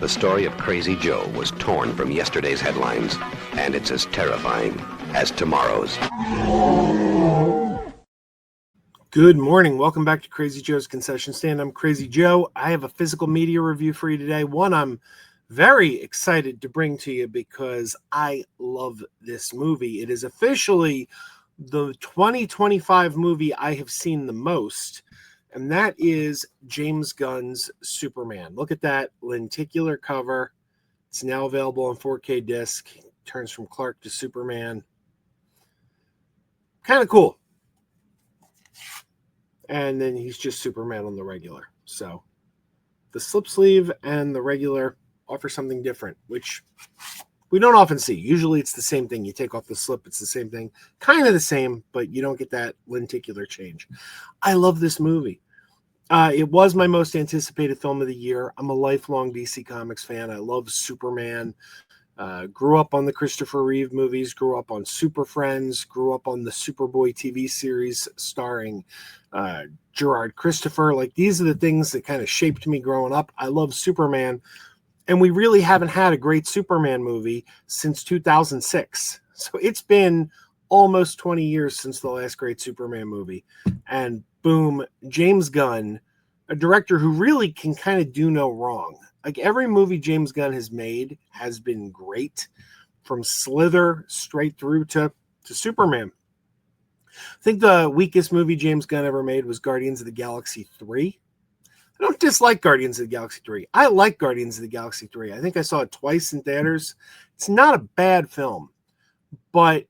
The story of Crazy Joe was torn from yesterday's headlines, and it's as terrifying as tomorrow's. Good morning. Welcome back to Crazy Joe's Concession Stand. I'm Crazy Joe. I have a physical media review for you today. One I'm very excited to bring to you because I love this movie. It is officially the 2025 movie I have seen the most, and that is James Gunn's Superman. Look at that lenticular cover. It's now available on 4K disc. Turns from Clark to Superman. Kind of cool. And then he's just Superman on the regular. So the slip sleeve and the regular offer something different, which we don't often see. Usually it's the same thing. You take off the slip, it's the same thing. Kind of the same, but you don't get that lenticular change. I love this movie. It was my most anticipated film of the year. I'm a lifelong DC Comics fan. I love Superman. Grew up on the Christopher Reeve movies, grew up on Super Friends, grew up on the Superboy TV series starring Gerard Christopher. Like, these are the things that kind of shaped me growing up. I love Superman. And we really haven't had a great Superman movie since 2006. So it's been almost 20 years since the last great Superman movie. And boom, James Gunn, a director who really can kind of do no wrong. Like, every movie James Gunn has made has been great, from Slither straight through to Superman. I think the weakest movie James Gunn ever made was Guardians of the Galaxy 3. I don't dislike Guardians of the Galaxy 3. I like Guardians of the Galaxy 3. I think I saw it twice in theaters. It's not a bad film, but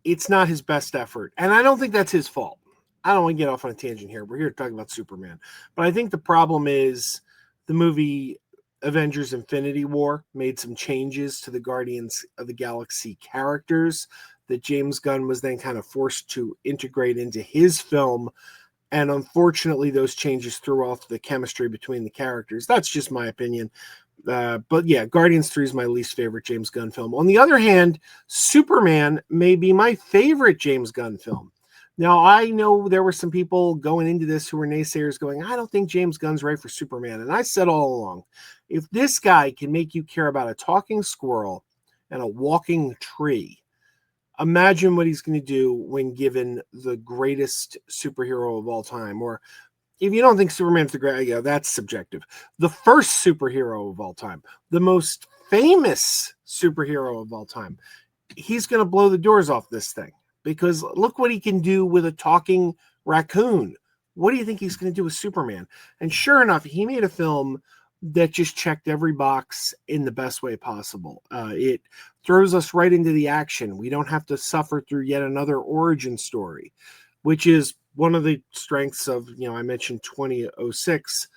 it's not his best effort. And I don't think that's his fault. I don't want to get off on a tangent here. We're here to talk about Superman. But I think the problem is the movie Avengers Infinity War made some changes to the Guardians of the Galaxy characters that James Gunn was then kind of forced to integrate into his film. And unfortunately, those changes threw off the chemistry between the characters. That's just my opinion. But yeah, Guardians 3 is my least favorite James Gunn film. On the other hand, Superman may be my favorite James Gunn film. Now, I know there were some people going into this who were naysayers going, I don't think James Gunn's right for Superman. And I said all along, if this guy can make you care about a talking squirrel and a walking tree, imagine what he's going to do when given the greatest superhero of all time. Or if you don't think Superman's the great, that's subjective. The first superhero of all time, the most famous superhero of all time, he's going to blow the doors off this thing. Because look what he can do with a talking raccoon. What do you think he's going to do with Superman? And sure enough, he made a film that just checked every box in the best way possible. It throws us right into the action. We don't have to suffer through yet another origin story, which is one of the strengths of, I mentioned 2006,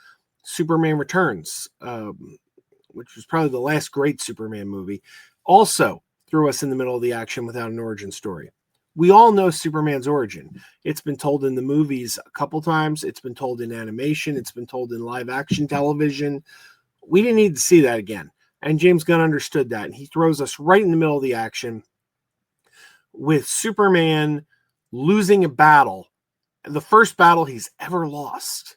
Superman Returns, which was probably the last great Superman movie, also threw us in the middle of the action without an origin story. We all know Superman's origin. It's been told in the movies a couple times. It's been told in animation. It's been told in live action television. We didn't need to see that again. And James Gunn understood that. And he throws us right in the middle of the action with Superman losing a battle. The first battle he's ever lost.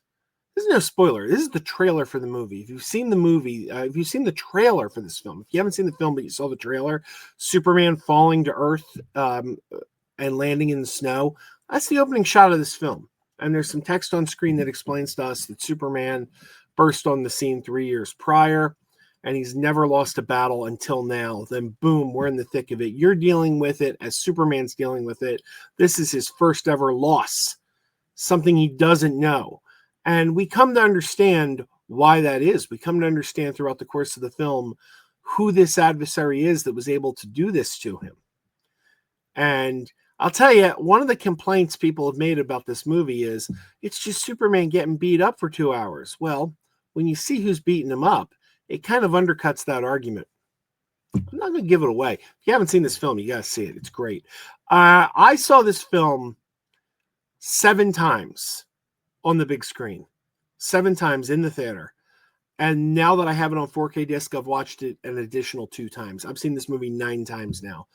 This is no spoiler. This is the trailer for the movie. If you've seen the movie, if you've seen the trailer for this film, if you haven't seen the film but you saw the trailer, Superman falling to Earth, and landing in the snow, that's the opening shot of this film. And there's some text on screen that explains to us that Superman burst on the scene 3 years prior, and he's never lost a battle until now. Then boom, we're in the thick of it. You're dealing with it as Superman's dealing with it. This is his first ever loss, something he doesn't know. And we come to understand why that is. We come to understand throughout the course of the film who this adversary is that was able to do this to him. And I'll tell you, one of the complaints people have made about this movie is it's just Superman getting beat up for 2 hours. Well, when you see who's beating him up, it kind of undercuts that argument. I'm not going to give it away. If you haven't seen this film, you got to see it. It's great. I saw this film 7 times on the big screen, 7 times in the theater. And now that I have it on 4K disc, I've watched it an additional 2 times. I've seen this movie 9 times now.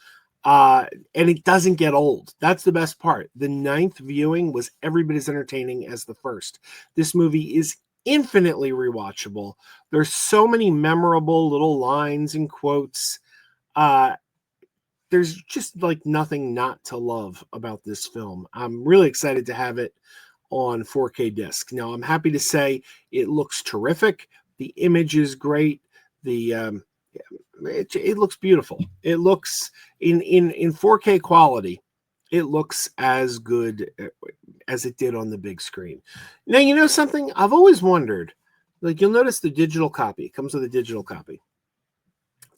And it doesn't get old. That's the best part. The 9th viewing was every bit as entertaining as the first. This movie is infinitely rewatchable. There's so many memorable little lines and quotes. There's just like nothing not to love about this film. I'm really excited to have it on 4K disc. Now, I'm happy to say it looks terrific. The image is great. It looks beautiful. It looks in 4K quality. It looks as good as it did on the big screen. Now, you know something? I've always wondered. Like, you'll notice the digital copy. It comes with a digital copy.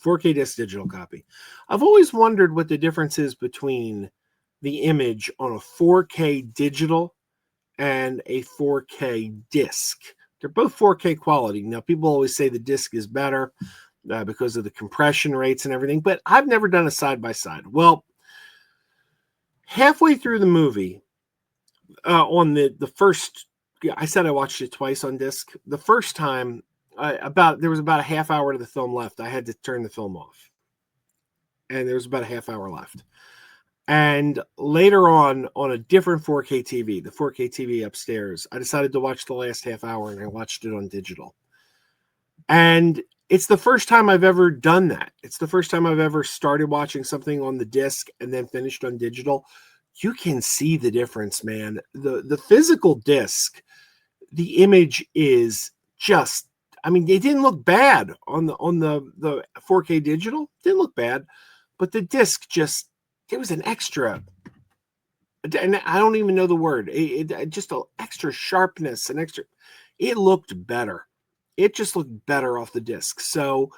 4K disc digital copy. I've always wondered what the difference is between the image on a 4K digital and a 4K disc. They're both 4K quality. Now, people always say the disc is better because of the compression rates and everything, but I've never done a side-by-side. Well, halfway through the movie, on the first, I said I watched it twice on disc. The first time, there was about a half hour of the film left. I had to turn the film off, and there was about a half hour left. And later on a different 4K TV, the 4K TV upstairs, I decided to watch the last half hour, and I watched it on digital. And it's the first time I've ever done that. It's the first time I've ever started watching something on the disc and then finished on digital. You can see the difference, man. The physical disc, the image is just, I mean, it didn't look bad on the 4K digital. It didn't look bad, but the disc just, there was an extra, and I don't even know the word. It just an extra sharpness, it looked better. It just looked better off the disc. So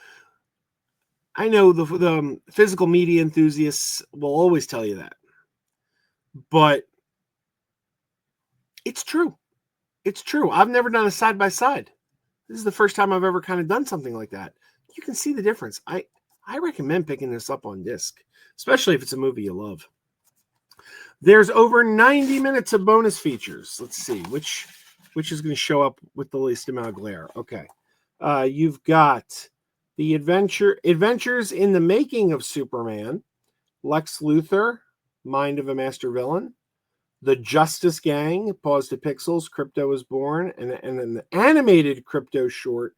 I know the physical media enthusiasts will always tell you that, but it's true. It's true. I've never done a side by side. This is the first time I've ever kind of done something like that. You can see the difference. I recommend picking this up on disc, especially if it's a movie you love. There's over 90 minutes of bonus features. Let's see which is going to show up with the least amount of glare. Okay. You've got the Adventures in the Making of Superman, Lex Luthor, Mind of a Master Villain, The Justice Gang, Pause to Pixels, Crypto is Born, and an animated Crypto short,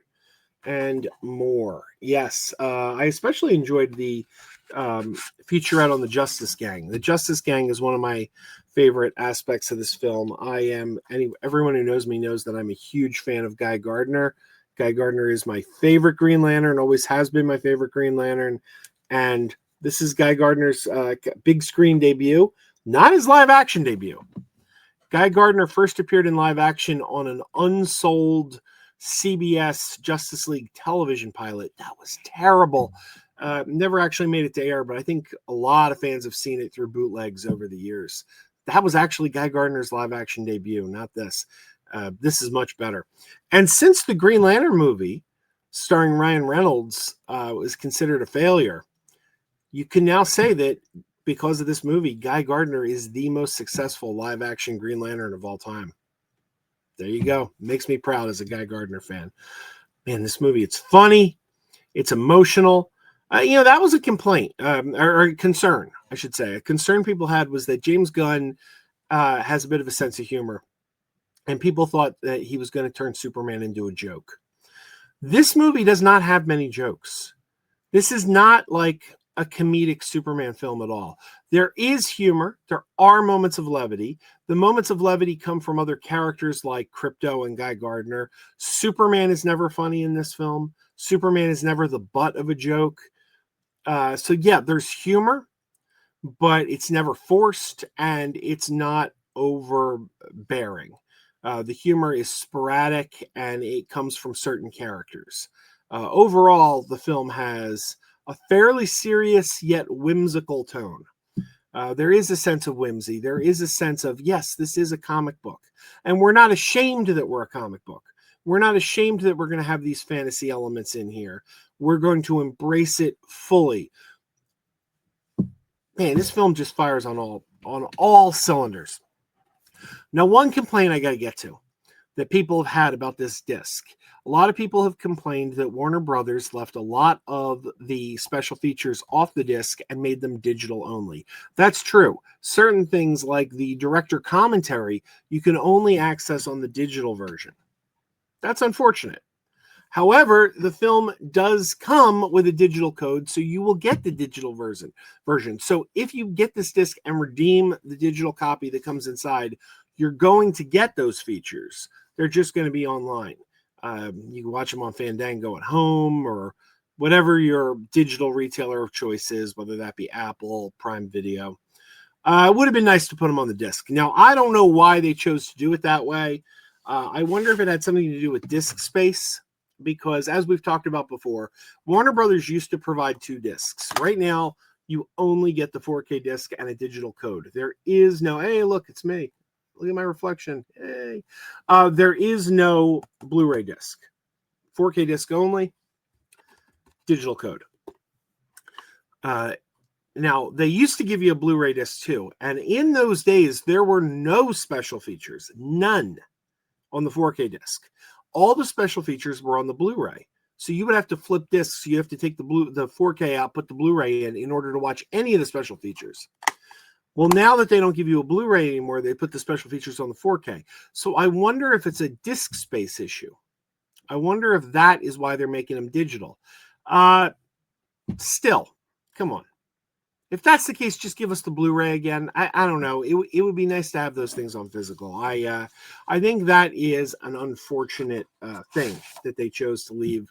and more. Yes, I especially enjoyed the featurette on the Justice Gang. The Justice Gang is one of my favorite aspects of this film. Everyone who knows me knows that I'm a huge fan of Guy Gardner. Guy Gardner is my favorite Green Lantern, always has been my favorite Green Lantern, and this is Guy Gardner's big screen debut, not his live action debut. Guy Gardner first appeared in live action on an unsold CBS Justice League television pilot. That was terrible. Never actually made it to air, but I think a lot of fans have seen it through bootlegs over the years. That was actually Guy Gardner's live action debut, not this. This is much better. And since the Green Lantern movie starring Ryan Reynolds was considered a failure, you can now say that because of this movie, Guy Gardner is the most successful live action Green Lantern of all time. There you go. Makes me proud as a Guy Gardner fan. Man, this movie, it's funny. It's emotional. That was a complaint or a concern, I should say. A concern people had was that James Gunn has a bit of a sense of humor, and people thought that he was going to turn Superman into a joke. This movie does not have many jokes. This is not like a comedic Superman film at all. There is humor. There are moments of levity. The moments of levity come from other characters like Crypto and Guy Gardner. Superman is never funny in this film. Superman is never the butt of a joke. So yeah, there's humor, but it's never forced and it's not overbearing. The humor is sporadic and it comes from certain characters. Overall, the film has a fairly serious yet whimsical tone. There is a sense of whimsy. There is a sense of, yes, this is a comic book. And we're not ashamed that we're a comic book. We're not ashamed that we're going to have these fantasy elements in here. We're going to embrace it fully. Man, this film just fires on all cylinders. Now, one complaint I got to get to that people have had about this disc. A lot of people have complained that Warner Brothers left a lot of the special features off the disc and made them digital only. That's true. Certain things like the director commentary, you can only access on the digital version. That's unfortunate. However, the film does come with a digital code, so you will get the digital version. So if you get this disc and redeem the digital copy that comes inside, you're going to get those features. They're just going to be online. You can watch them on Fandango at home or whatever your digital retailer of choice is, whether that be Apple, Prime Video. It would have been nice to put them on the disc. Now, I don't know why they chose to do it that way. I wonder if it had something to do with disk space, because as we've talked about before, Warner Brothers used to provide 2 discs. Right now, you only get the 4K disc and a digital code. There is no, hey, look, it's me. Look at my reflection. Hey. There is no Blu-ray disc. 4K disc only, digital code. Now, they used to give you a Blu-ray disc too. And in those days, there were no special features. None on the 4K disc. All the special features were on the Blu-ray. So you would have to flip discs. You have to take the 4K out, put the Blu-ray in order to watch any of the special features. Well, now that they don't give you a Blu-ray anymore, they put the special features on the 4K. So I wonder if it's a disk space issue. I wonder if that is why they're making them digital. Still, come on. If that's the case, just give us the Blu-ray again. I don't know. It would be nice to have those things on physical. I think that is an unfortunate thing that they chose to leave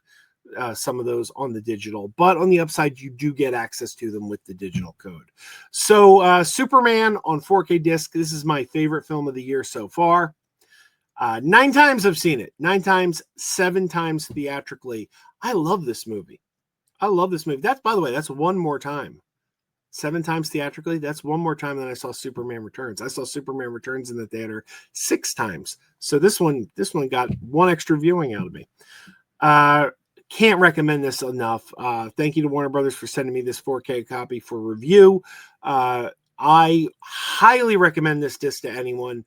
some of those on the digital. But on the upside, you do get access to them with the digital code. So Superman on 4K disc. This is my favorite film of the year so far. 9 times I've seen it. 9 times, 7 times theatrically. I love this movie. I love this movie. That's, by the way, that's one more time. 7 times theatrically, that's one more time than I saw Superman Returns. I saw Superman Returns in the theater 6 times. So this one got 1 extra viewing out of me. Can't recommend this enough. Thank you to Warner Brothers for sending me this 4K copy for review. I highly recommend this disc to anyone.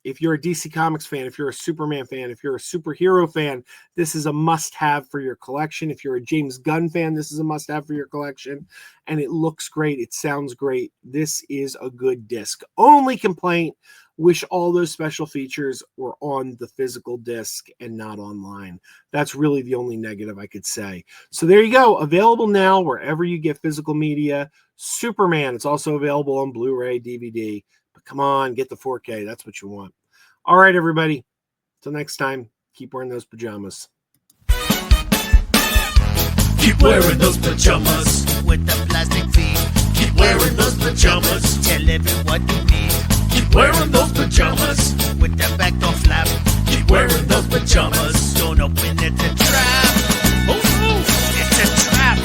If you're a DC Comics fan, if you're a Superman fan, if you're a superhero fan, this is a must-have for your collection. If you're a James Gunn fan, this is a must-have for your collection. And it looks great. It sounds great. This is a good disc. Only complaint, wish all those special features were on the physical disc and not online. That's really the only negative I could say. So there you go. Available now wherever you get physical media. Superman, it's also available on Blu-ray, DVD. But come on, get the 4K. That's what you want. All right, everybody. Till next time, keep wearing those pajamas. Keep wearing those pajamas with the plastic feet. Keep wearing those pajamas. Tell everyone you meet. Keep wearing those pajamas with the back door flap. Keep wearing those pajamas. Don't open it, it's a trap. Oh no, it's a trap.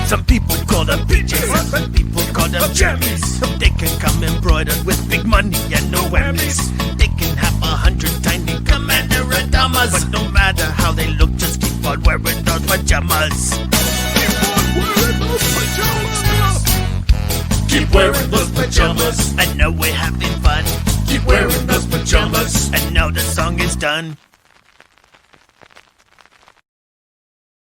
Some people call them PJs, some people call them jammies. They can come embroidered with big money and no whammies. They can have 100 tiny commander pajamas, but no matter how they look, just keep on wearing those pajamas. Keep on wearing those pajamas. Keep wearing those pajamas. I know we're having fun. Keep wearing those pajamas. And now the song is done.